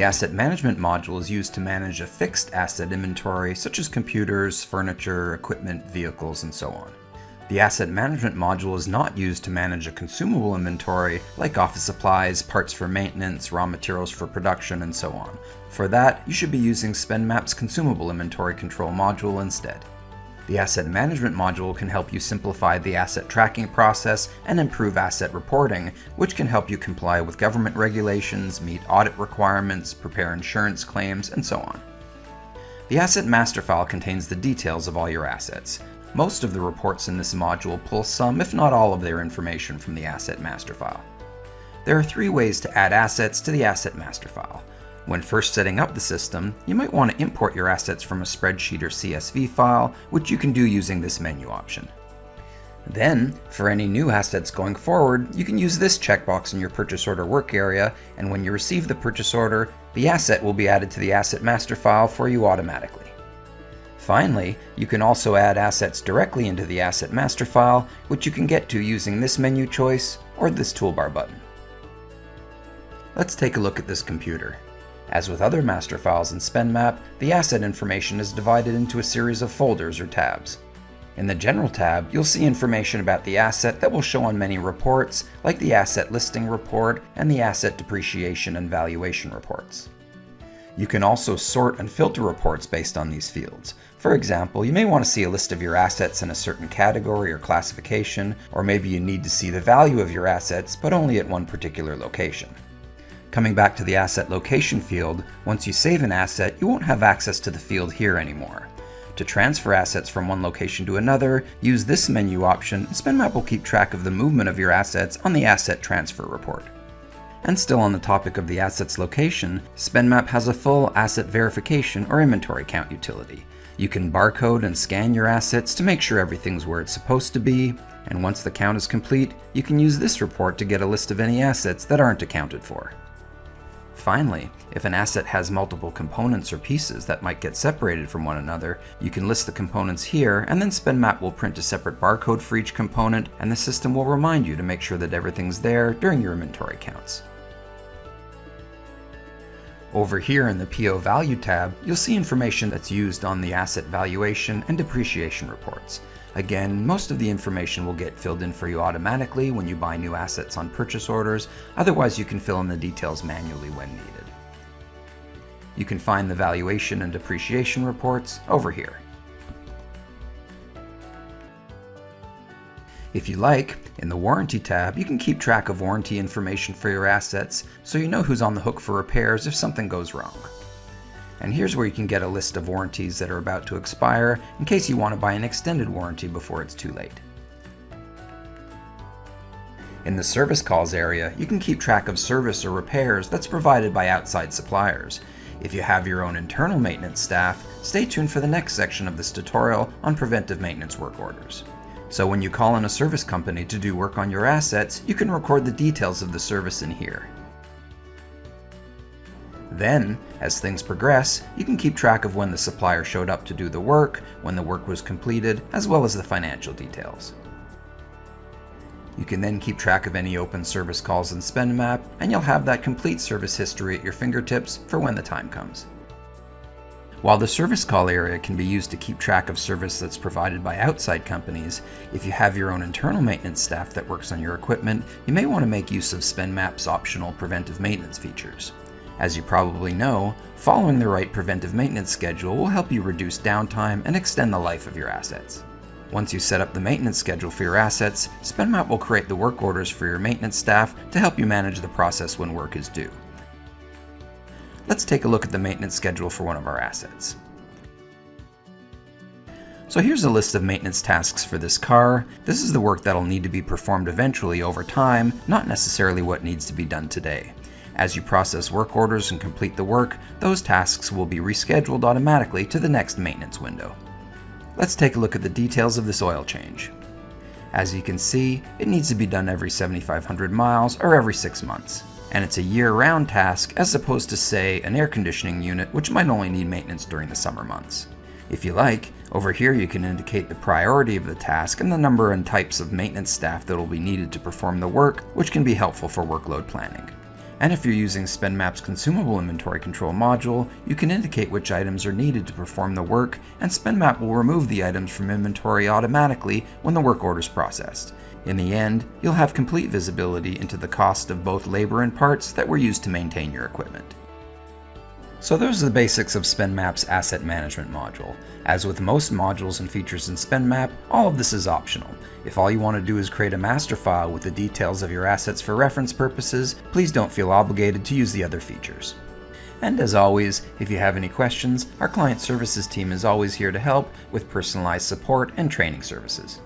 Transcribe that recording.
The asset management module is used to manage a fixed asset inventory such as computers, furniture, equipment, vehicles, and so on. The asset management module is not used to manage a consumable inventory like office supplies, parts for maintenance, raw materials for production, and so on. For that, you should be using SpendMap's consumable inventory control module instead. The asset management module can help you simplify the asset tracking process and improve asset reporting, which can help you comply with government regulations, meet audit requirements, prepare insurance claims, and so on. The asset master file contains the details of all your assets. Most of the reports in this module pull some, if not all, of their information from the asset master file. There are 3 ways to add assets to the asset master file. When first setting up the system, you might want to import your assets from a spreadsheet or CSV file, which you can do using this menu option. Then, for any new assets going forward, you can use this checkbox in your purchase order work area, and when you receive the purchase order, the asset will be added to the asset master file for you automatically. Finally, you can also add assets directly into the asset master file, which you can get to using this menu choice or this toolbar button. Let's take a look at this computer. As with other master files in SpendMap, the asset information is divided into a series of folders or tabs. In the General tab, you'll see information about the asset that will show on many reports, like the Asset Listing Report and the Asset Depreciation and Valuation Reports. You can also sort and filter reports based on these fields. For example, you may want to see a list of your assets in a certain category or classification, or maybe you need to see the value of your assets, but only at one particular location. Coming back to the Asset Location field, once you save an asset, you won't have access to the field here anymore. To transfer assets from one location to another, use this menu option, and SpendMap will keep track of the movement of your assets on the Asset Transfer Report. And still on the topic of the asset's location, SpendMap has a full asset verification or inventory count utility. You can barcode and scan your assets to make sure everything's where it's supposed to be, and once the count is complete, you can use this report to get a list of any assets that aren't accounted for. Finally, if an asset has multiple components or pieces that might get separated from one another, you can list the components here, and then SpendMap will print a separate barcode for each component, and the system will remind you to make sure that everything's there during your inventory counts. Over here in the PO Value tab, you'll see information that's used on the asset valuation and depreciation reports. Again, most of the information will get filled in for you automatically when you buy new assets on purchase orders, otherwise you can fill in the details manually when needed. You can find the valuation and depreciation reports over here. If you like, in the Warranty tab, you can keep track of warranty information for your assets so you know who's on the hook for repairs if something goes wrong. And here's where you can get a list of warranties that are about to expire in case you want to buy an extended warranty before it's too late. In the Service Calls area, you can keep track of service or repairs that's provided by outside suppliers. If you have your own internal maintenance staff, stay tuned for the next section of this tutorial on preventive maintenance work orders. So when you call in a service company to do work on your assets, you can record the details of the service in here. Then, as things progress, you can keep track of when the supplier showed up to do the work, when the work was completed, as well as the financial details. You can then keep track of any open service calls in SpendMap, and you'll have that complete service history at your fingertips for when the time comes. While the service call area can be used to keep track of service that's provided by outside companies, if you have your own internal maintenance staff that works on your equipment, you may want to make use of SpendMap's optional preventive maintenance features. As you probably know, following the right preventive maintenance schedule will help you reduce downtime and extend the life of your assets. Once you set up the maintenance schedule for your assets, SpendMap will create the work orders for your maintenance staff to help you manage the process when work is due. Let's take a look at the maintenance schedule for one of our assets. So here's a list of maintenance tasks for this car. This is the work that'll need to be performed eventually over time, not necessarily what needs to be done today. As you process work orders and complete the work, those tasks will be rescheduled automatically to the next maintenance window. Let's take a look at the details of this oil change. As you can see, it needs to be done every 7,500 miles or every 6 months. And it's a year-round task as opposed to, say, an air conditioning unit which might only need maintenance during the summer months. If you like, over here you can indicate the priority of the task and the number and types of maintenance staff that will be needed to perform the work, which can be helpful for workload planning. And if you're using SpendMap's consumable inventory control module, you can indicate which items are needed to perform the work, and SpendMap will remove the items from inventory automatically when the work order is processed. In the end, you'll have complete visibility into the cost of both labor and parts that were used to maintain your equipment. So those are the basics of SpendMap's asset management module. As with most modules and features in SpendMap, all of this is optional. If all you want to do is create a master file with the details of your assets for reference purposes, please don't feel obligated to use the other features. And as always, if you have any questions, our client services team is always here to help with personalized support and training services.